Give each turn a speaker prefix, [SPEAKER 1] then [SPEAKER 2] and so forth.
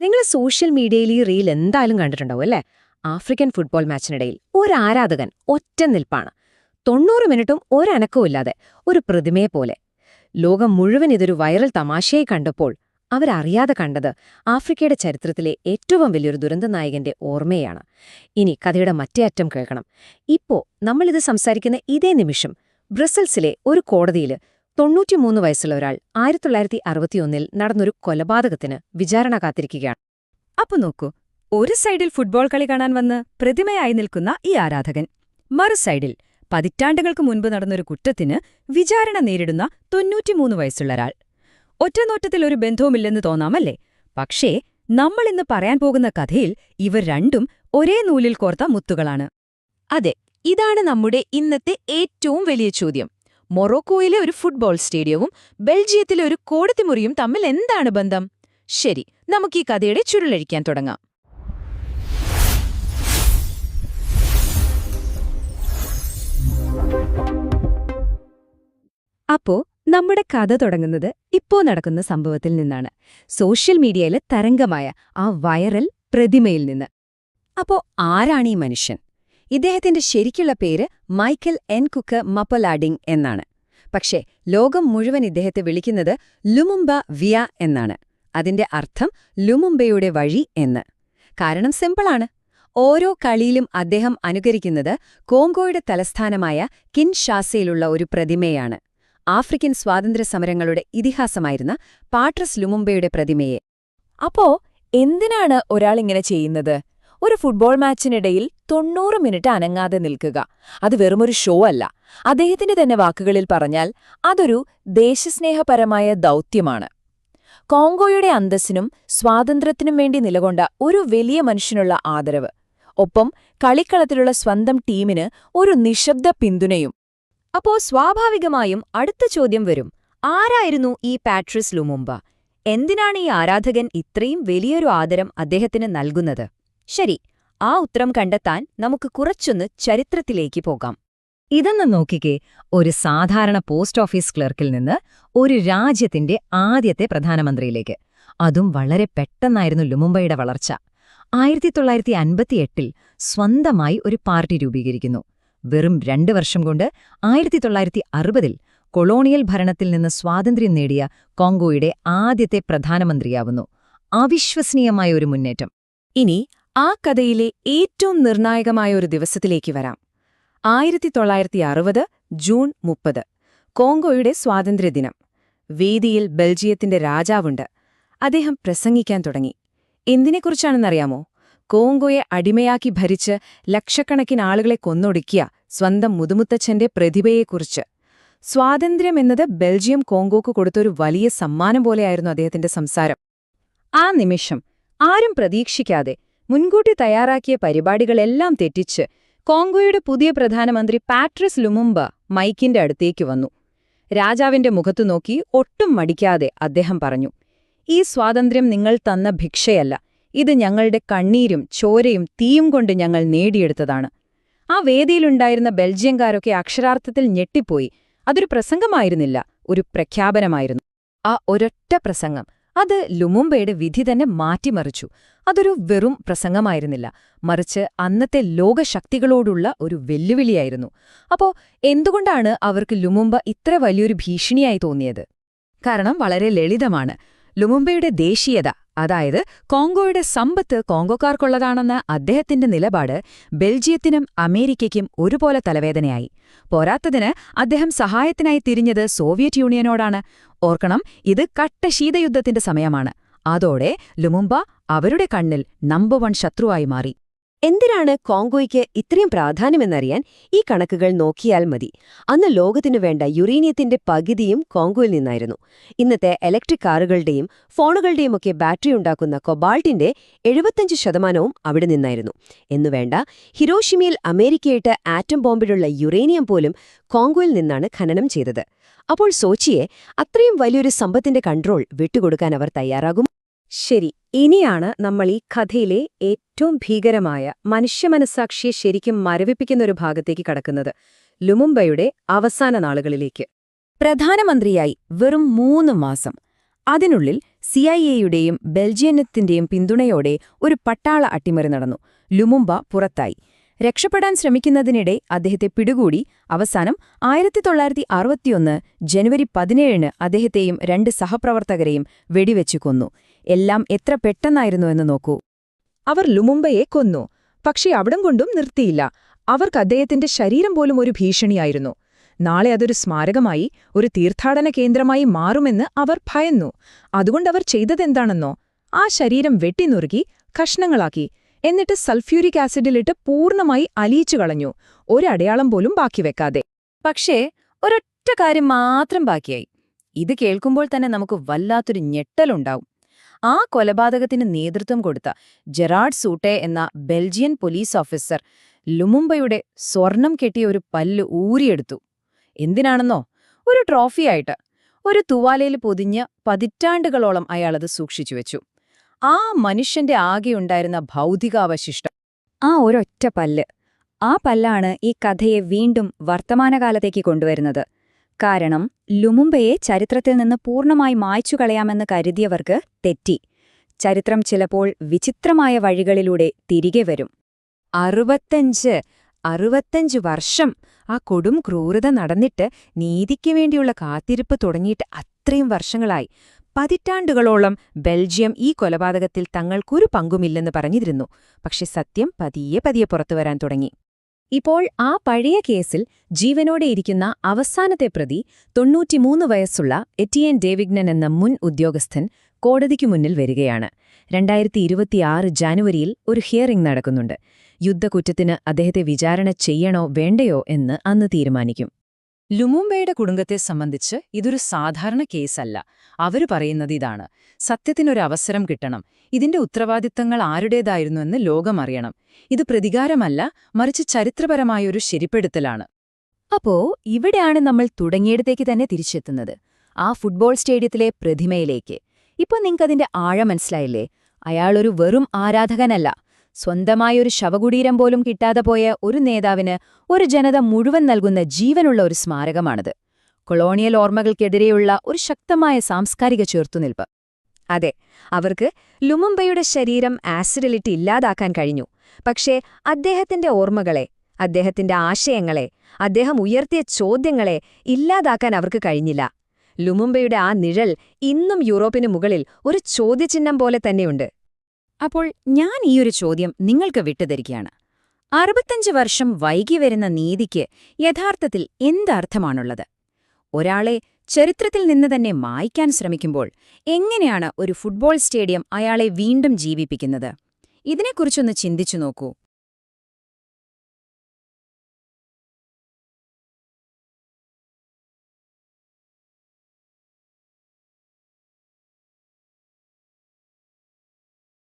[SPEAKER 1] നിങ്ങൾ സോഷ്യൽ മീഡിയയിൽ ഈ റീൽ എന്തായാലും കണ്ടിട്ടുണ്ടാവും അല്ലേ? ആഫ്രിക്കൻ ഫുട്ബോൾ മാച്ചിനിടയിൽ ഒരു ആരാധകൻ ഒറ്റ നിൽപ്പാണ്. 90 മിനിറ്റും ഒരനക്കവും ഇല്ലാതെ, ഒരു പ്രതിമയെ പോലെ. ലോകം മുഴുവൻ ഇതൊരു വൈറൽ തമാശയായി കണ്ടപ്പോൾ അവരറിയാതെ കണ്ടത് ആഫ്രിക്കയുടെ ചരിത്രത്തിലെ ഏറ്റവും വലിയൊരു ദുരന്തനായകന്റെ ഓർമ്മയാണ്. ഇനി കഥയുടെ മറ്റേ അറ്റം കേൾക്കണം. ഇപ്പോ നമ്മളിത് സംസാരിക്കുന്ന ഇതേ നിമിഷം ബ്രസൽസിലെ ഒരു കോടതിയിൽ 93 വയസ്സുള്ള ഒരാൾ 1961 നടന്നൊരു കൊലപാതകത്തിന് വിചാരണ കാത്തിരിക്കുകയാണ്.
[SPEAKER 2] അപ്പൊ നോക്കൂ, ഒരു സൈഡിൽ ഫുട്ബോൾ കളി കാണാൻ വന്ന് പ്രതിമയായി നിൽക്കുന്ന ഈ ആരാധകൻ, മറു സൈഡിൽ പതിറ്റാണ്ടുകൾക്ക് മുൻപ് നടന്നൊരു കുറ്റത്തിന് വിചാരണ നേരിടുന്ന 93 വയസ്സുള്ള ഒരാൾ. ഒറ്റനോട്ടത്തിൽ ഒരു ബന്ധവുമില്ലെന്ന് തോന്നാമല്ലേ? പക്ഷേ നമ്മളിന്ന് പറയാൻ പോകുന്ന കഥയിൽ ഇവർ രണ്ടും ഒരേ നൂലിൽ കോർത്ത മുത്തുകളാണ്.
[SPEAKER 3] അതെ, ഇതാണ് നമ്മുടെ ഇന്നത്തെ ഏറ്റവും വലിയ ചോദ്യം. മൊറോക്കോയിലെ ഒരു ഫുട്ബോൾ സ്റ്റേഡിയവും ബെൽജിയത്തിലെ ഒരു കോടതിമുറിയും തമ്മിൽ എന്താണ് ബന്ധം? ശരി, നമുക്ക് ഈ കഥയുടെ ചുരുളഴിക്കാൻ തുടങ്ങാം.
[SPEAKER 2] അപ്പോ നമ്മുടെ കഥ തുടങ്ങുന്നത് ഇപ്പോ നടക്കുന്ന സംഭവത്തിൽ നിന്നാണ്. സോഷ്യൽ മീഡിയയിലെ തരംഗമായ ആ വൈറൽ പ്രതിമയിൽ നിന്ന്. അപ്പോ ആരാണ് ഈ മനുഷ്യൻ? ഇദ്ദേഹത്തിന്റെ ശരിക്കുള്ള പേര് മൈക്കൽ എൻകുക്ക് മപ്പലാഡിംഗ് എന്നാണ്. പക്ഷേ ലോകം മുഴുവൻ ഇദ്ദേഹത്തെ വിളിക്കുന്നത് ലുമുംബ വിയ എന്നാണ്. അതിന്റെ അർത്ഥം ലുമുംബയുടെ വഴി എന്ന്. കാരണം സിമ്പിളാണ്. ഓരോ കളിയിലും അദ്ദേഹം അനുകരിക്കുന്നത് കോങ്കോയുടെ തലസ്ഥാനമായ കിൻഷാസയിലുള്ള ഒരു പ്രതിമയാണ്. ആഫ്രിക്കൻ സ്വാതന്ത്ര്യസമരങ്ങളുടെ ഇതിഹാസമായിരുന്ന പാട്രസ് ലുമുംബയുടെ പ്രതിമയെ.
[SPEAKER 3] അപ്പോ എന്തിനാണ് ഒരാളിങ്ങനെ ചെയ്യുന്നത്? ഒരു ഫുട്ബോൾ മാച്ചിനിടയിൽ 90 മിനിറ്റ് അനങ്ങാതെ നിൽക്കുക, അത് വെറുമൊരു ഷോ അല്ല. അദ്ദേഹത്തിന്റെ തന്നെ വാക്കുകളിൽ പറഞ്ഞാൽ അതൊരു ദേശസ്നേഹപരമായ ദൗത്യമാണ്. കോങ്കോയുടെ അന്തസ്സിനും സ്വാതന്ത്ര്യത്തിനും വേണ്ടി നിലകൊണ്ട ഒരു വലിയ മനുഷ്യനുള്ള ആദരവ്. ഒപ്പം കളിക്കളത്തിലുള്ള സ്വന്തം ടീമിന് ഒരു നിശബ്ദ പിന്തുണയും. അപ്പോ സ്വാഭാവികമായും അടുത്ത ചോദ്യം വരും, ആരായിരുന്നു ഈ പാട്രിസ് ലുമുംബ? എന്തിനാണ് ഈ ആരാധകൻ ഇത്രയും വലിയൊരു ആദരം അദ്ദേഹത്തിന് നൽകുന്നത്? ശരി, ആ ഉത്തരം കണ്ടെത്താൻ നമുക്ക് കുറച്ചൊന്ന് ചരിത്രത്തിലേക്ക് പോകാം.
[SPEAKER 2] ഇതെന്ന് നോക്കിക്കേ, ഒരു സാധാരണ പോസ്റ്റ് ഓഫീസ് ക്ലർക്കിൽ നിന്ന് ഒരു രാജ്യത്തിന്റെ ആദ്യത്തെ പ്രധാനമന്ത്രിയിലേക്ക്. അതും വളരെ പെട്ടെന്നായിരുന്നു ലുമുംബയുടെ വളർച്ച. 1958 സ്വന്തമായി ഒരു പാർട്ടി രൂപീകരിക്കുന്നു. വെറും 2 വർഷം കൊണ്ട് 1960 കൊളോണിയൽ ഭരണത്തിൽ നിന്ന് സ്വാതന്ത്ര്യം നേടിയ കോങ്കോയുടെ ആദ്യത്തെ പ്രധാനമന്ത്രിയാവുന്നു. അവിശ്വസനീയമായ ഒരു മുന്നേറ്റം.
[SPEAKER 3] ഇനി ആ കഥയിലെ ഏറ്റവും നിർണായകമായ ഒരു ദിവസത്തിലേക്ക് വരാം. 1960 ജൂൺ 30, കോങ്കോയുടെ സ്വാതന്ത്ര്യദിനം. വേദിയിൽ ബെൽജിയത്തിന്റെ രാജാവുണ്ട്. അദ്ദേഹം പ്രസംഗിക്കാൻ തുടങ്ങി. എന്തിനെക്കുറിച്ചാണെന്നറിയാമോ? കോങ്കോയെ അടിമയാക്കി ഭരിച്ച് ലക്ഷക്കണക്കിന് ആളുകളെ കൊന്നൊടുക്കിയ സ്വന്തം മുതുമുത്തച്ഛന്റെ പ്രതിഭയെക്കുറിച്ച്. സ്വാതന്ത്ര്യമെന്നത് ബെൽജിയം കോങ്കോക്ക് കൊടുത്തൊരു വലിയ സമ്മാനം പോലെയായിരുന്നു അദ്ദേഹത്തിന്റെ സംസാരം.
[SPEAKER 2] ആ നിമിഷം ആരും പ്രതീക്ഷിക്കാതെ മുൻകൂട്ടി തയ്യാറാക്കിയ പരിപാടികളെല്ലാം തെറ്റിച്ച് കോങ്കോയുടെ പുതിയ പ്രധാനമന്ത്രി പാട്രിസ് ലുമുംബ മൈക്കിന്റെ അടുത്തേക്ക് വന്നു. രാജാവിന്റെ മുഖത്തു നോക്കി ഒട്ടും മടിക്കാതെ അദ്ദേഹം പറഞ്ഞു, ഈ സ്വാതന്ത്ര്യം നിങ്ങൾ തന്ന ഭിക്ഷയല്ല, ഇത് ഞങ്ങളുടെ കണ്ണീരും ചോരയും തീയും കൊണ്ട് ഞങ്ങൾ നേടിയെടുത്തതാണ്. ആ വേദിയിലുണ്ടായിരുന്ന ബെൽജിയംകാരൊക്കെ അക്ഷരാർത്ഥത്തിൽ ഞെട്ടിപ്പോയി. അതൊരു പ്രസംഗമായിരുന്നില്ല, ഒരു പ്രഖ്യാപനമായിരുന്നു. ആ ഒരൊറ്റ പ്രസംഗം, അത് ലുമുംബയുടെ വിധി തന്നെ മാറ്റിമറിച്ചു. അതൊരു വെറും പ്രസംഗമായിരുന്നില്ല, മറിച്ച് അന്നത്തെ ലോകശക്തികളോടുള്ള ഒരു വെല്ലുവിളിയായിരുന്നു. അപ്പോ എന്തുകൊണ്ടാണ് അവർക്ക് ലുമുംബ ഇത്ര വലിയൊരു ഭീഷണിയായി തോന്നിയത്? കാരണം വളരെ ലളിതമാണ്. ലുമുംബയുടെ ദേശീയത, അതായത് കോങ്കോയുടെ സമ്പത്ത് കോങ്കോക്കാർക്കുള്ളതാണെന്ന അദ്ദേഹത്തിന്റെ നിലപാട് ബെൽജിയത്തിനും അമേരിക്കയ്ക്കും ഒരുപോലെ തലവേദനയായി. പോരാത്തതിന് അദ്ദേഹം സഹായത്തിനായി തിരിഞ്ഞത് സോവിയറ്റ് യൂണിയനോടാണ്. ഓർക്കണം, ഇത് കട്ട ശീതയുദ്ധത്തിന്റെ സമയമാണ്. അതോടെ ലുമുംബ അവരുടെ കണ്ണിൽ നമ്പർ 1 ശത്രുവായി മാറി.
[SPEAKER 1] എന്തിനാണ് കോങ്കോയ്ക്ക് ഇത്രയും പ്രാധാന്യമെന്നറിയാൻ ഈ കണക്കുകൾ നോക്കിയാൽ മതി. അന്ന് ലോകത്തിനു വേണ്ട യുറേനിയത്തിന്റെ പകുതിയും കോങ്കോയിൽ നിന്നായിരുന്നു. ഇന്നത്തെ ഇലക്ട്രിക് കാറുകളുടെയും ഫോണുകളുടെയുമൊക്കെ ബാറ്ററി ഉണ്ടാക്കുന്ന കൊബാൾട്ടിന്റെ 75% അവിടെ നിന്നായിരുന്നു. എന്നുവേണ്ട, ഹിരോഷിമയിൽ അമേരിക്കയിട്ട് ആറ്റം ബോംബിലുള്ള യുറേനിയം പോലും കോങ്കോയിൽ നിന്നാണ് ഖനനം ചെയ്തത്. അപ്പോൾ സോച്ചിയെ, അത്രയും വലിയൊരു സമ്പത്തിന്റെ കൺട്രോൾ വിട്ടുകൊടുക്കാൻ അവർ തയ്യാറാകും? ശരി, ഇനിയാണ് നമ്മൾ ഈ കഥയിലെ ഏറ്റവും ഭീകരമായ, മനുഷ്യമനസ്സാക്ഷിയെ ശരിക്കും മരവിപ്പിക്കുന്നൊരു ഭാഗത്തേക്ക് കടക്കുന്നത്. ലുമുംബയുടെ അവസാന നാളുകളിലേക്ക്.
[SPEAKER 3] പ്രധാനമന്ത്രിയായി വെറും 3 മാസം. അതിനുള്ളിൽ
[SPEAKER 2] സിഐഎയുടെയും ബെൽജിയനത്തിന്റെയും പിന്തുണയോടെ ഒരു പട്ടാള അട്ടിമറി നടന്നു. ലുമുംബ പുറത്തായി. രക്ഷപ്പെടാൻ ശ്രമിക്കുന്നതിനിടെ അദ്ദേഹത്തെ പിടികൂടി. അവസാനം 1961 ജനുവരി 17 അദ്ദേഹത്തെയും 2 സഹപ്രവർത്തകരെയും വെടിവെച്ചു കൊന്നു. എല്ലാം എത്ര പെട്ടെന്നായിരുന്നുവെന്ന് നോക്കൂ. അവർ ലുമുംബയെ കൊന്നു. പക്ഷേ അവിടം കൊണ്ടും നിർത്തിയില്ല. അവർക്ക് അദ്ദേഹത്തിന്റെ ശരീരം പോലും ഒരു ഭീഷണിയായിരുന്നു. നാളെ അതൊരു സ്മാരകമായി, ഒരു തീർത്ഥാടന കേന്ദ്രമായി മാറുമെന്ന് അവർ ഭയന്നു. അതുകൊണ്ടവർ ചെയ്തതെന്താണെന്നോ? ആ ശരീരം വെട്ടിനുറുക്കി കഷ്ണങ്ങളാക്കി, എന്നിട്ട് സൾഫ്യൂരിക് ആസിഡിലിട്ട് പൂർണ്ണമായി അലിയിച്ചു കളഞ്ഞു, ഒരടയാളം പോലും ബാക്കി വെക്കാതെ. പക്ഷേ ഒരൊറ്റ കാര്യം മാത്രം ബാക്കിയായി. ഇത് കേൾക്കുമ്പോൾ തന്നെ നമുക്ക് വല്ലാത്തൊരു ഞെട്ടലുണ്ടാവും. ആ കൊലപാതകത്തിന് നേതൃത്വം കൊടുത്ത ജെറാർഡ് സൂട്ടെ എന്ന ബെൽജിയൻ പോലീസ് ഓഫീസർ ലുമുംബയുടെ സ്വർണം കെട്ടിയ ഒരു പല്ല് ഊരിയെടുത്തു. എന്തിനാണെന്നോ? ഒരു ട്രോഫിയായിട്ട്. ഒരു തുവാലയിൽ പൊതിഞ്ഞ് പതിറ്റാണ്ടുകളോളം അയാളത് സൂക്ഷിച്ചുവെച്ചു. ആ മനുഷ്യന്റെ ആകെയുണ്ടായിരുന്ന ഭൗതികാവശിഷ്ടം,
[SPEAKER 4] ആ ഒരൊറ്റ പല്ല്. ആ പല്ലാണ് ഈ കഥയെ വീണ്ടും വർത്തമാനകാലത്തേക്ക് കൊണ്ടുവരുന്നത്. കാരണം ലുമുംബയെ ചരിത്രത്തിൽ നിന്ന് പൂർണ്ണമായി മായ്ച്ചു കളയാമെന്ന് കരുതിയവർക്ക് തെറ്റി. ചരിത്രം ചിലപ്പോൾ വിചിത്രമായ വഴികളിലൂടെ തിരികെ വരും.
[SPEAKER 1] 65 വർഷം ആ കൊടും ക്രൂരത നടന്നിട്ട് നീതിക്ക് വേണ്ടിയുള്ള കാത്തിരിപ്പ് തുടങ്ങിയിട്ട് അത്രയും വർഷങ്ങളായി. പതിറ്റാണ്ടുകളോളം ബെൽജിയം ഈ കൊലപാതകത്തിൽ തങ്ങൾക്കൊരു പങ്കുമില്ലെന്ന് പറഞ്ഞിരുന്നു. പക്ഷെ സത്യം പതിയെ പതിയെ പുറത്തുവരാൻ തുടങ്ങി.
[SPEAKER 2] ഇപ്പോൾ ആ പഴയ കേസിൽ ജീവനോടെയിരിക്കുന്ന അവസാനത്തെ പ്രതി 93 വയസ്സുള്ള എറ്റിയൻ ഡേവിഗ്നൻ എന്ന മുൻ ഉദ്യോഗസ്ഥൻ കോടതിക്കു മുന്നിൽ വരികയാണ്. 2026 ജാനുവരിയിൽ ഒരു ഹിയറിംഗ് നടക്കുന്നുണ്ട്. യുദ്ധക്കുറ്റത്തിന് അദ്ദേഹത്തെ വിചാരണ ചെയ്യണോ വേണ്ടയോ എന്ന് അന്ന് തീരുമാനിക്കും. ലുമുംബയുടെ കുടുംബത്തെ സംബന്ധിച്ച് ഇതൊരു സാധാരണ കേസല്ല. അവര് പറയുന്നത് ഇതാണ്: സത്യത്തിനൊരവസരം കിട്ടണം, ഇതിന്റെ ഉത്തരവാദിത്തങ്ങൾ ആരുടേതായിരുന്നുവെന്ന് ലോകമറിയണം. ഇത് പ്രതികാരമല്ല, മറിച്ച് ചരിത്രപരമായൊരു ശരിപ്പെടുത്തലാണ്.
[SPEAKER 4] അപ്പോ ഇവിടെയാണ് നമ്മൾ തുടങ്ങിയിടത്തേക്ക് തന്നെ തിരിച്ചെത്തുന്നത്, ആ ഫുട്ബോൾ സ്റ്റേഡിയത്തിലെ പ്രതിമയിലേക്ക്. ഇപ്പൊ നിങ്ങൾക്കതിന്റെ ആഴം മനസ്സിലായില്ലേ? അയാളൊരു വെറും ആരാധകനല്ല. സ്വന്തമായൊരു ശവകുടീരം പോലും കിട്ടാതെ പോയ ഒരു നേതാവിന് ഒരു ജനത മുഴുവൻ നൽകുന്ന ജീവനുള്ള ഒരു സ്മാരകമാണത്. കൊളോണിയൽ ഓർമ്മകൾക്കെതിരെയുള്ള ഒരു ശക്തമായ സാംസ്കാരിക ചെറുത്തുനിൽപ്പ്.
[SPEAKER 1] അതെ, അവർക്ക് ലുമുംബയുടെ ശരീരം ആസിഡിലിട്ട് ഇല്ലാതാക്കാൻ കഴിഞ്ഞു. പക്ഷേ അദ്ദേഹത്തിന്റെ ഓർമ്മകളെ, അദ്ദേഹത്തിന്റെ ആശയങ്ങളെ, അദ്ദേഹം ഉയർത്തിയ ചോദ്യങ്ങളെ ഇല്ലാതാക്കാൻ അവർക്ക് കഴിഞ്ഞില്ല. ലുമുംബയുടെ ആ നിഴൽ ഇന്നും യൂറോപ്പിന് മുകളിൽ ഒരു ചോദ്യചിഹ്നം പോലെ തന്നെയുണ്ട്.
[SPEAKER 4] അപ്പോൾ ഞാൻ ഈയൊരു ചോദ്യം നിങ്ങൾക്ക് വിട്ടുതരികയാണ്. 65 വർഷം വൈകി വരുന്ന നീതിക്ക് യഥാർത്ഥത്തിൽ എന്തർത്ഥമാണുള്ളത്? ഒരാളെ ചരിത്രത്തിൽ നിന്ന് തന്നെ മായ്ക്കാൻ ശ്രമിക്കുമ്പോൾ എങ്ങനെയാണ് ഒരു ഫുട്ബോൾ സ്റ്റേഡിയം അയാളെ വീണ്ടും ജീവിപ്പിക്കുന്നത്? ഇതിനെക്കുറിച്ചൊന്ന് ചിന്തിച്ചു നോക്കൂ.